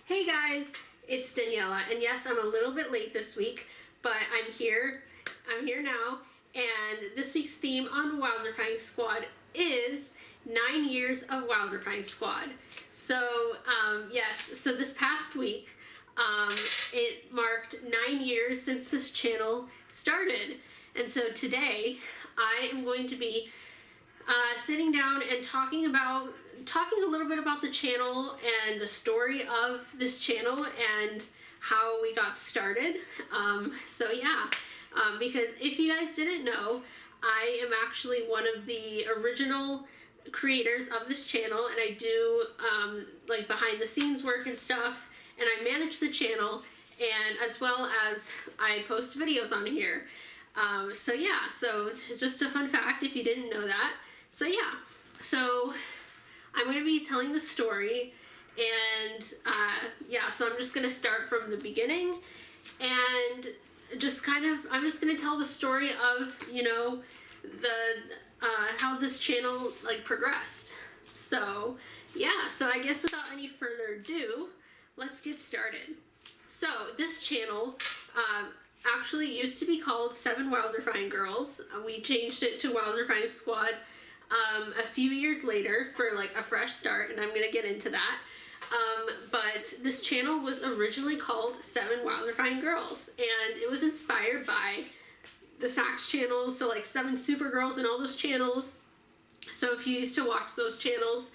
Hey guys, it's Daniela, and yes, I'm a little bit late this week, but I'm here now, and this week's theme on Wowzerfying Squad is 9 years of Wowzerfying Squad. So, so this past week, it marked 9 years since this channel started, and so today, I am going to be sitting down and talking a little bit about the channel and the story of this channel and how we got started. Because if you guys didn't know, I am actually one of the original creators of this channel, and I do like behind the scenes work and stuff, and I manage the channel, and as well as I post videos on here. So it's just a fun fact if you didn't know that. So I'm going to be telling the story, and so I'm just going to start from the beginning, and I'm just going to tell the story of, how this channel progressed. So I guess without any further ado, let's get started. So this channel actually used to be called 7 Wowzerfying Girls. We changed it to Wowzerfying Squad a few years later for a fresh start, and I'm gonna get into that. But this channel was originally called 7 Wowzerfying Girls, and it was inspired by the Sax channels, so 7 Supergirls and all those channels. So if you used to watch those channels,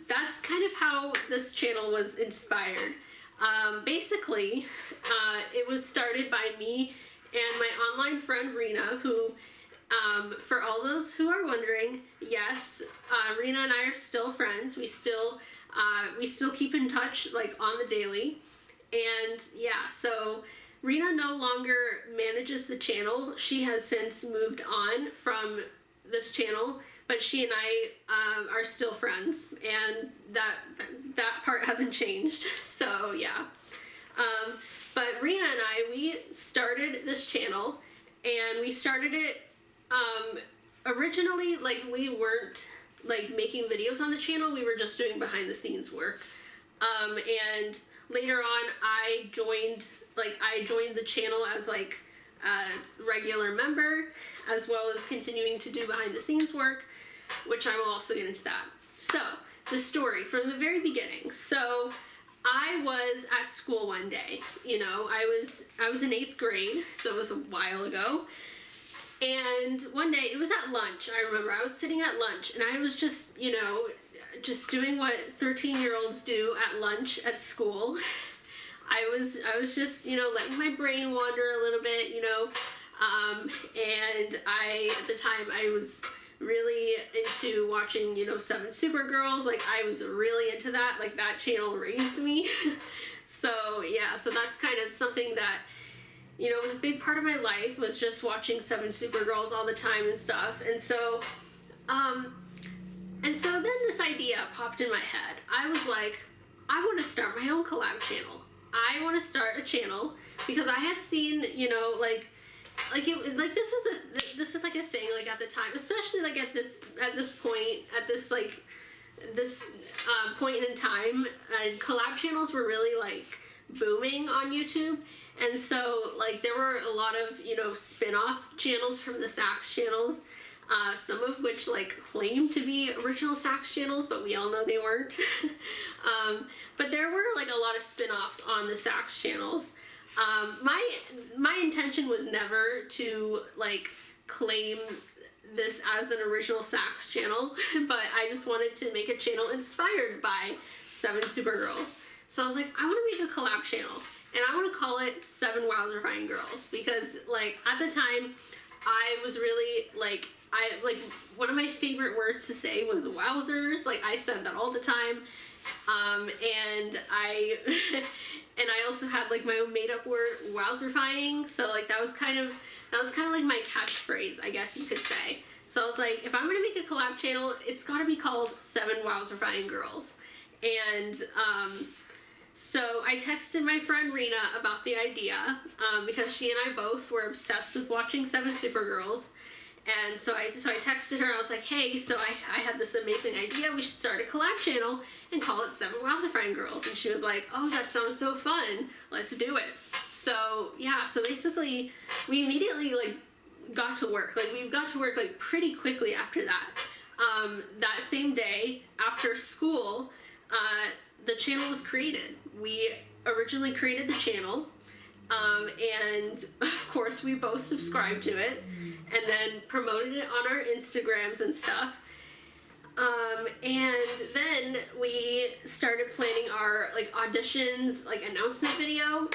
that's kind of how this channel was inspired. Basically, it was started by me and my online friend Rena, who for all those who are wondering, yes, Rena and I are still friends. We still keep in touch on the daily, and so Rena no longer manages the channel. She has since moved on from this channel, but she and I are still friends, and that part hasn't changed. So but Rena and I, we started this channel, and we started it originally, we weren't making videos on the channel. We were just doing behind the scenes work, and later on I joined the channel as a regular member, as well as continuing to do behind the scenes work, which I will also get into that. So the story from the very beginning. So I was at school one day, I was in 8th grade, so it was a while ago. And one day, it was at lunch, I remember. I was sitting at lunch, and I was just doing what 13-year-olds do at lunch at school. I was just, letting my brain wander a little bit, and at the time, I was really into watching, 7 Supergirls. I was really into that. That channel raised me. So that's kind of something that, it was a big part of my life, was just watching 7 Supergirls all the time and stuff. And so then this idea popped in my head. I was like, I want to start my own collab channel. I want to start a channel because I had seen, this is a thing, at the time, especially at this point in time, collab channels were really booming on YouTube. And so, there were a lot of, spin-off channels from the Sax channels, some of which, claimed to be original Sax channels, but we all know they weren't. But there were, a lot of spin-offs on the Sax channels. My intention was never to, claim this as an original Sax channel, but I just wanted to make a channel inspired by 7 Supergirls. So I was like, I want to make a collab channel. And I want to call it 7 Wowzerfying Girls because, at the time, I was really, one of my favorite words to say was wowzers. I said that all the time. And I also had, my own made-up word, wowzerfying. So, that was kind of my catchphrase, I guess you could say. So I was like, if I'm going to make a collab channel, it's got to be called 7 Wowzerfying Girls. And, so I texted my friend Rena about the idea, because she and I both were obsessed with watching 7 Supergirls, And so I texted her. I was like, hey, so I had this amazing idea. We should start a collab channel and call it 7 WowzerFying Girls. And she was like, oh, that sounds so fun. Let's do it. So yeah, so basically we immediately like got to work. Like we got to work like pretty quickly after that. That same day after school, the channel was created. We originally created the channel, and of course we both subscribed to it and then promoted it on our Instagrams and stuff. And then we started planning our like auditions, like announcement video.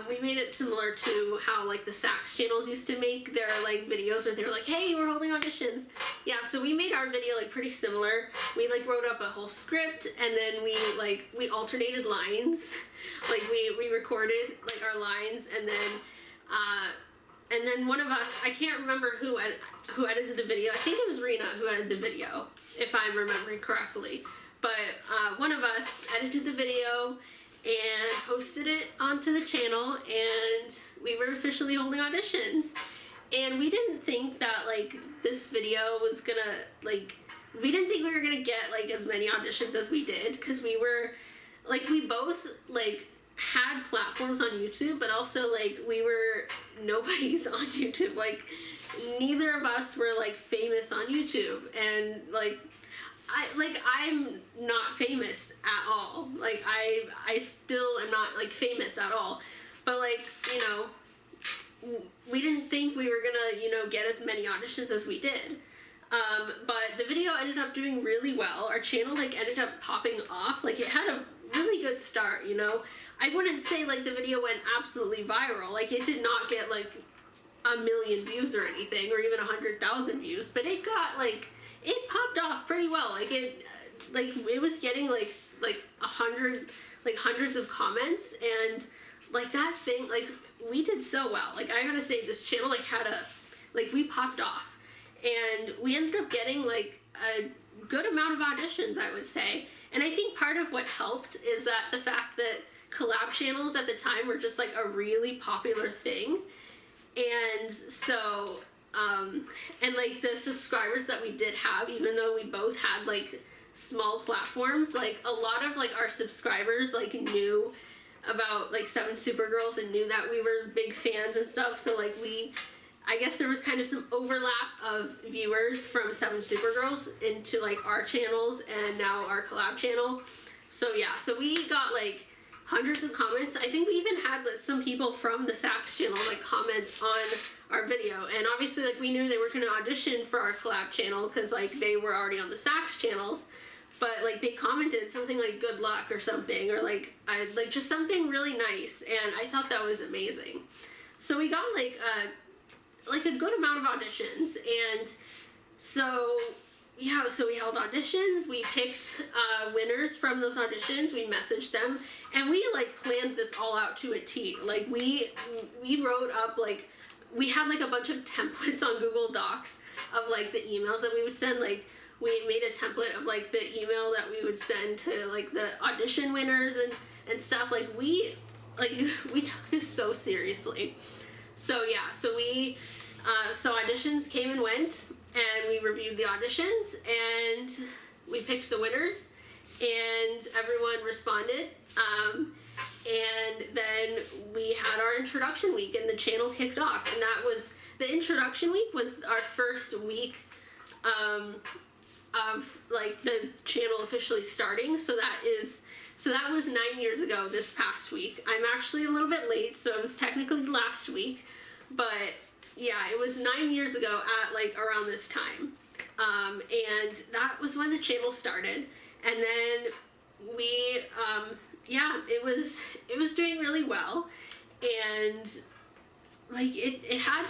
We made it similar to how like the Sax channels used to make their like videos where they were like, hey, we're holding auditions. Yeah, so we made our video like pretty similar. We like wrote up a whole script, and then we alternated lines. Like we recorded like our lines, and then one of us, I can't remember who edited the video. I think it was Rena who edited the video, if I'm remembering correctly. But one of us edited the video and posted it onto the channel, and we were officially holding auditions. And we didn't think that like this video was gonna like, we didn't think we were gonna get like as many auditions as we did, because we were like, we both like had platforms on YouTube, but also like we were nobodies on YouTube. Like neither of us were like famous on YouTube, and like I'm not famous at all. Like I still am not like famous at all. But like, you know, we didn't think we were gonna, you know, get as many auditions as we did. But the video ended up doing really well. Our channel like ended up popping off. Like it had a really good start, you know. I wouldn't say like the video went absolutely viral. Like it did not get like 1 million views or anything, or even 100,000 views, but it got like, it popped off pretty well. Like it was getting like 100, like hundreds of comments, and like that thing, like we did so well. Like I gotta say, this channel like had we popped off, and we ended up getting like a good amount of auditions, I would say. And I think part of what helped is that the fact that collab channels at the time were just like a really popular thing. And so and like the subscribers that we did have, even though we both had like small platforms, like a lot of like our subscribers like knew about like 7 Supergirls and knew that we were big fans and stuff. So like I guess there was kind of some overlap of viewers from 7 Supergirls into like our channels and now our collab channel. So yeah, so we got like hundreds of comments. I think we even had some people from the Sax channel like comment on our video, and obviously like we knew they were going to audition for our collab channel because like they were already on the Sax channels, but like they commented something like good luck or something, or like just something really nice, and I thought that was amazing. So we got like a good amount of auditions, and so yeah, so we held auditions, we picked winners from those auditions, we messaged them, and we like planned this all out to a T. Like we wrote up like, we had like a bunch of templates on Google Docs of like the emails that we would send. Like we made a template of like the email that we would send to like the audition winners and stuff. Like we took this so seriously. So yeah, so so auditions came and went, and we reviewed the auditions, and we picked the winners, and everyone responded. And then we had our introduction week, and the channel kicked off, and that was, the introduction week was our first week of like the channel officially starting. So that was 9 years ago this past week. I'm actually a little bit late, so it was technically last week, but yeah, it was 9 years ago at like around this time. And that was when the channel started. And then we, yeah, it was doing really well. And like it had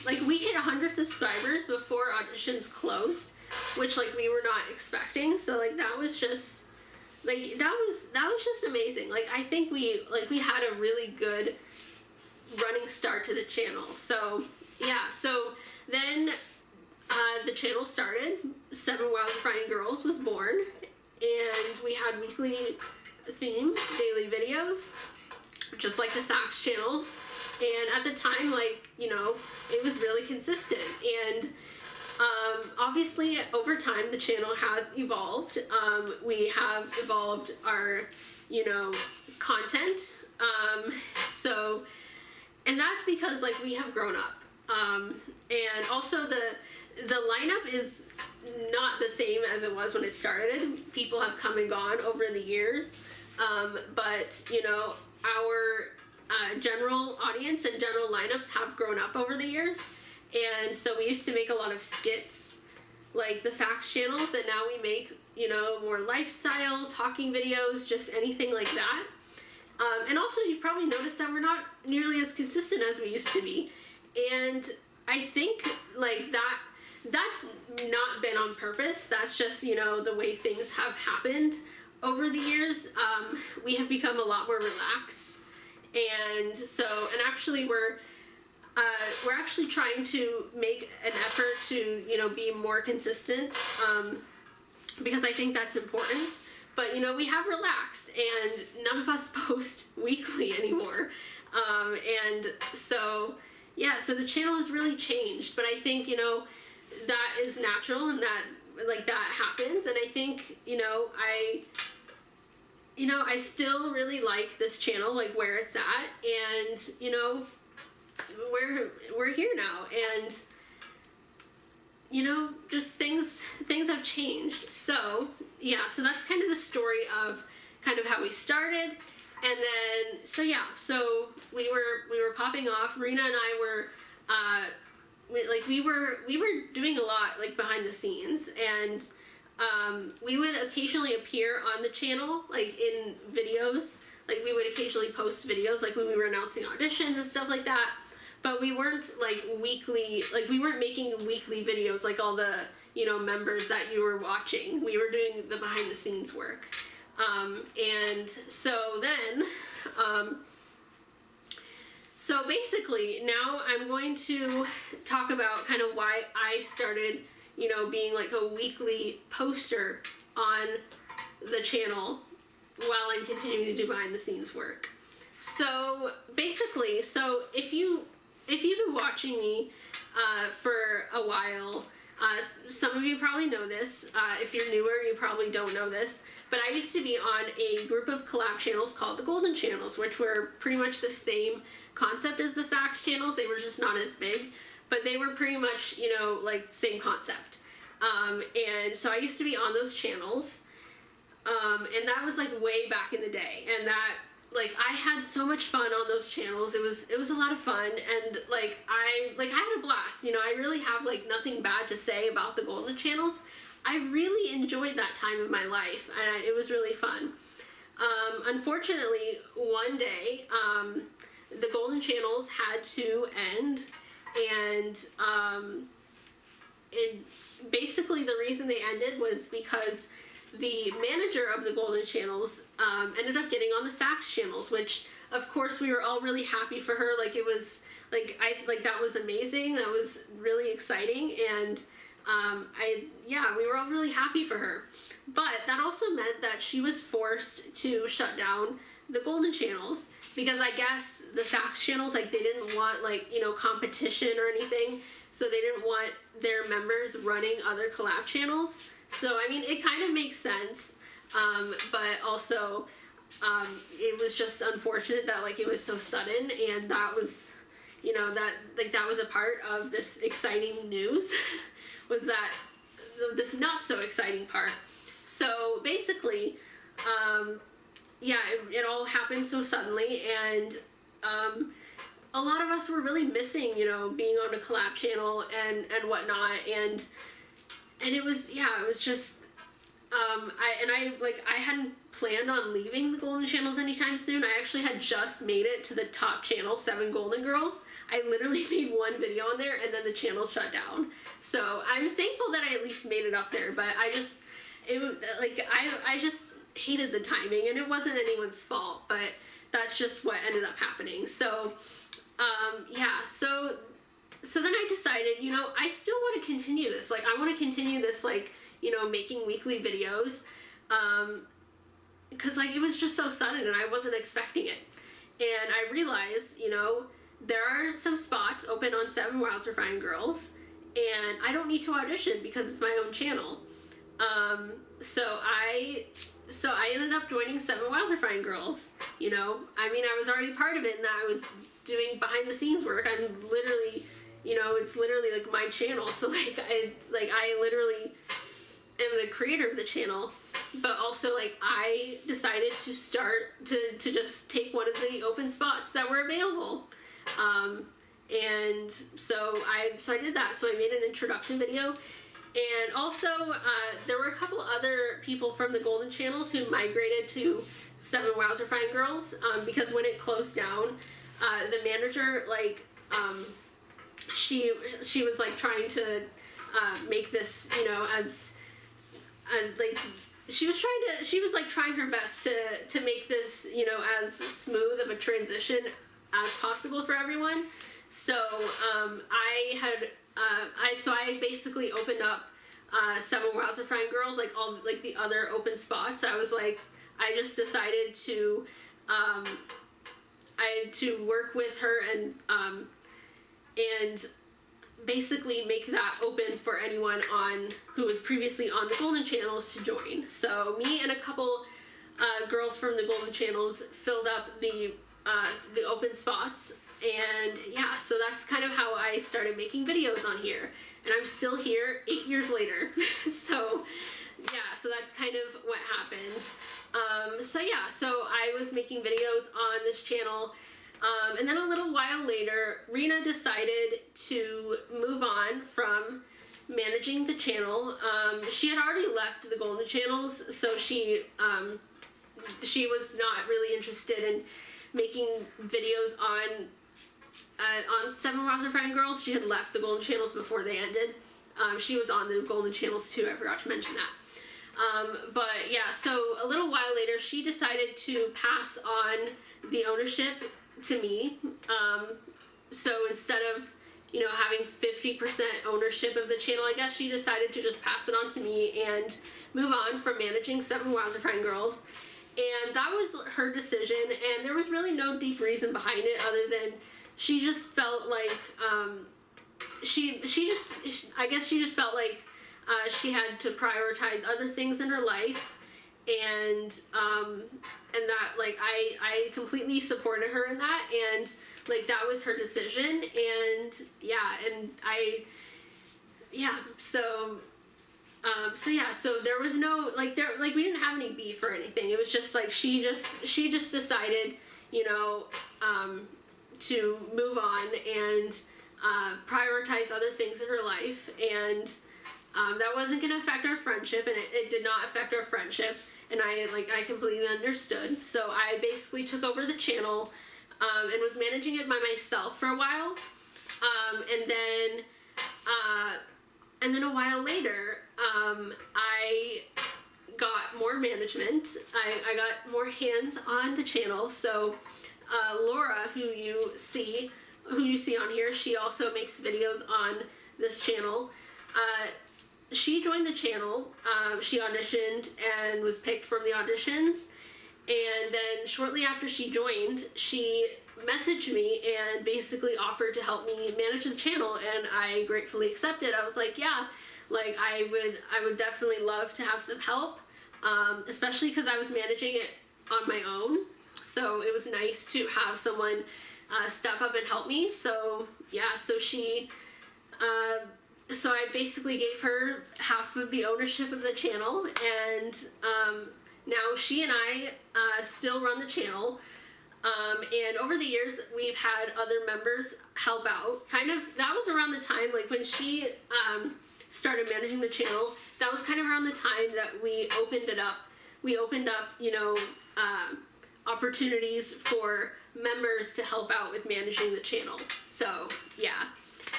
like we hit 100 subscribers before auditions closed, which like we were not expecting. So like that was just like, that was just amazing. Like I think we had a really good running start to the channel. So yeah, so then the channel started, 7 WowzerFying Girls was born, and we had weekly themes, daily videos, just like the Sax channels. And at the time, like, you know, it was really consistent. And Obviously, over time, the channel has evolved. We have evolved our, you know, content. So, and that's because, like, we have grown up. And also the lineup is not the same as it was when it started. People have come and gone over the years. But, you know, our general audience and general lineups have grown up over the years. And so we used to make a lot of skits, like the Sax channels, and now we make, you know, more lifestyle, talking videos, just anything like that. And also, you've probably noticed that we're not nearly as consistent as we used to be. And I think, like, that's not been on purpose. That's just, you know, the way things have happened over the years. We have become a lot more relaxed. And so, and actually we're actually trying to make an effort to, you know, be more consistent, because I think that's important. But, you know, we have relaxed, and none of us post weekly anymore. And so, yeah, so the channel has really changed. But I think, you know, that is natural, and that, like, that happens. And I think, you know, I still really like this channel, like, where it's at. And, you know, we're here now, and, you know, just things have changed. So yeah, so that's kind of the story of kind of how we started. And then, so yeah, so we were popping off. Rena and I were we were doing a lot, like, behind the scenes, and we would occasionally appear on the channel, like, in videos. Like, we would occasionally post videos, like when we were announcing auditions and stuff like that. But we weren't, like, weekly, like, we weren't making weekly videos like all the, you know, members that you were watching. We were doing the behind the scenes work. And so then, so basically now I'm going to talk about kind of why I started, you know, being like a weekly poster on the channel while I'm continuing to do behind the scenes work. So basically, so if you've been watching me for a while, some of you probably know this. If you're newer, you probably don't know this. But I used to be on a group of collab channels called the Golden Channels, which were pretty much the same concept as the Sax channels. They were just not as big, but they were pretty much, you know, like, same concept. And so I used to be on those channels, and that was, like, way back in the day. And that, like, I had so much fun on those channels. It was a lot of fun, and, like, I had a blast. You know, I really have, like, nothing bad to say about the Golden Channels. I really enjoyed that time of my life, and it was really fun. Unfortunately, one day, the Golden Channels had to end, and basically the reason they ended was because the manager of the Golden Channels ended up getting on the Sax channels, which, of course, we were all really happy for her. Like, it was, like, that was amazing. That was really exciting, and we were all really happy for her. But that also meant that she was forced to shut down the Golden Channels, because I guess the Sax channels, like, they didn't want, like, you know, competition or anything, so they didn't want their members running other collab channels. So, I mean, it kind of makes sense, but also, it was just unfortunate that, like, it was so sudden, and that was, you know, that was a part of this exciting news, was that, this not so exciting part. So, basically, it all happened so suddenly, and, a lot of us were really missing, you know, being on a collab channel and whatnot, and it was, it was just, I hadn't planned on leaving the Golden Channels anytime soon. I actually had just made it to the top channel, 7 Golden Girls. I literally made one video on there, and then the channel shut down. So I'm thankful that I at least made it up there, but I just hated the timing, and it wasn't anyone's fault, but that's just what ended up happening. So, so then I decided, you know, I still want to continue this. Like, I want to continue this, like, you know, making weekly videos, because, like, it was just so sudden, and I wasn't expecting it. And I realized, you know, there are some spots open on 7 WowzerFying girls, and I don't need to audition because it's my own channel. So I ended up joining 7 WowzerFying Girls. You know, I mean, I was already part of it, and I was doing behind the scenes work. I'm literally, you know, it's literally like my channel. So I literally am the creator of the channel, but also like I decided to start to just take one of the open spots that were available. And so I did that. So I made an introduction video. And also, there were a couple other people from the Golden Channels who migrated to 7 WowzerFying Girls, because when it closed down, the manager, like, she was, like, trying to make this, you know, as, like, she was trying her best to make this, you know, as smooth of a transition as possible for everyone. So, I basically opened up 7 WowzerFying Girls, like all like the other open spots. I was like, I just decided to work with her and basically make that open for anyone who was previously on the Golden Channels to join. So me and a couple girls from the Golden Channels filled up the open spots. And yeah, so that's kind of how I started making videos on here. And I'm still here 8 years later. So yeah, so that's kind of what happened. So yeah, so I was making videos on this channel. And then a little while later, Rena decided to move on from managing the channel. She had already left the Golden Channels, so she was not really interested in making videos on 7 WowzerFying Girls. She had left the Golden Channels before they ended. She was on the Golden Channels too, I forgot to mention that. But yeah, so a little while later, she decided to pass on the ownership to me. So instead of, you know, having 50% ownership of the channel, I guess she decided to just pass it on to me and move on from managing 7 WowzerFying Girls. And that was her decision, and there was really no deep reason behind it other than she just felt like, I guess she just felt like she had to prioritize other things in her life, and that, like, I completely supported her in that, and, like, that was her decision, and, yeah, and so there was no, like, we didn't have any beef or anything. It was just, like, she just decided, you know, to move on and prioritize other things in her life, and that wasn't going to affect our friendship, and it did not affect our friendship, and I completely understood. So I basically took over the channel and was managing it by myself for a while, and then a while later, I got more management. I got more hands on the channel. So Laura, who you see on here, she also makes videos on this channel. She joined the channel. She auditioned and was picked from the auditions. And then shortly after she joined, she messaged me and basically offered to help me manage the channel, and I gratefully accepted. I was like, yeah, like I would definitely love to have some help, especially because I was managing it on my own. So it was nice to have someone step up and help me. So yeah, so so I basically gave her half of the ownership of the channel, and now she and I still run the channel. And over the years, we've had other members help out. Kind of, that was around the time, like when she started managing the channel, that was kind of around the time that we opened it up. We opened up, you know, opportunities for members to help out with managing the channel. So, yeah.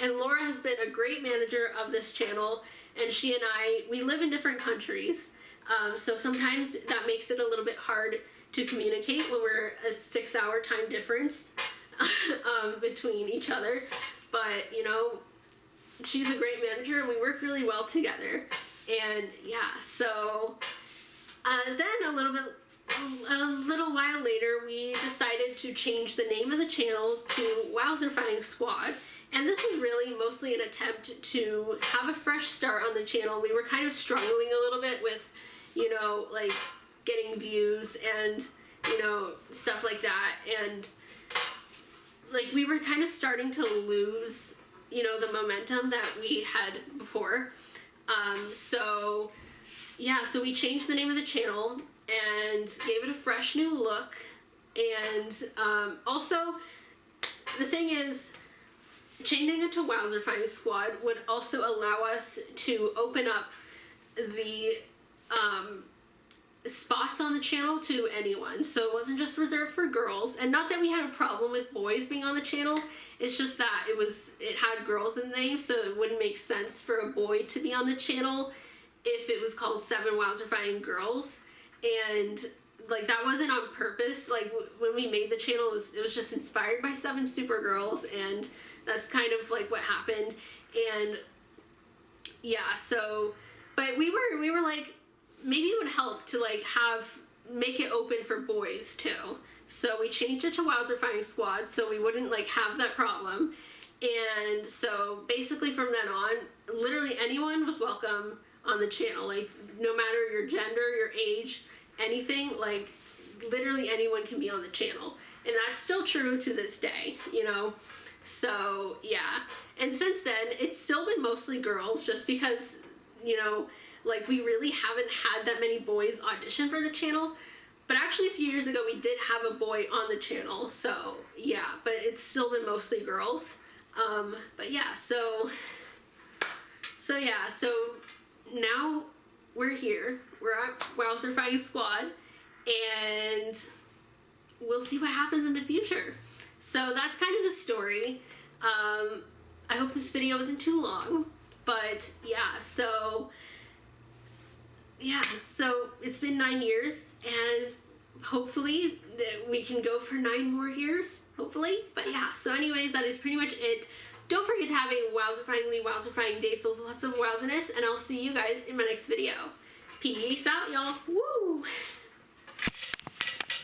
And Laura has been a great manager of this channel, and she and we live in different countries. So sometimes that makes it a little bit hard to communicate when we're a 6-hour time difference between each other. But, you know, she's a great manager, and we work really well together. And yeah, so then a little while later, we decided to change the name of the channel to WowzerfyingSquad, And this was really mostly an attempt to have a fresh start on the channel. We were kind of struggling a little bit with, you know, like getting views and, you know, stuff like that. And like we were kind of starting to lose, you know, the momentum that we had before. So yeah, so we changed the name of the channel and gave it a fresh new look. And also, the thing is, changing it to WowzerfyingSquad would also allow us to open up the spots on the channel to anyone. So it wasn't just reserved for girls. And not that we had a problem with boys being on the channel, it's just that it had girls in the name, so it wouldn't make sense for a boy to be on the channel if it was called 7 WowzerFying Girls. And like that wasn't on purpose. Like when we made the channel, it was just inspired by 7 Supergirls, and that's kind of like what happened. And yeah, so but we were like, maybe it would help to like make it open for boys too. So we changed it to WowzerfyingSquad so we wouldn't like have that problem. And so basically from then on, literally anyone was welcome on the channel. Like no matter your gender, your age, anything, like literally anyone can be on the channel. And that's still true to this day, you know? So yeah. And since then, it's still been mostly girls just because, you know, like we really haven't had that many boys audition for the channel. But actually a few years ago we did have a boy on the channel, so yeah, but it's still been mostly girls. But yeah, so yeah, so now we're here, we're at WowzerfyingSquad, and we'll see what happens in the future. So that's kind of the story. I hope this video wasn't too long, but yeah, so it's been 9 years, and hopefully that we can go for 9 more years, hopefully. But yeah, so anyways, that is pretty much it. Don't forget to have a wowzerfying day filled with lots of wowziness, and I'll see you guys in my next video. Peace out, y'all. Woo!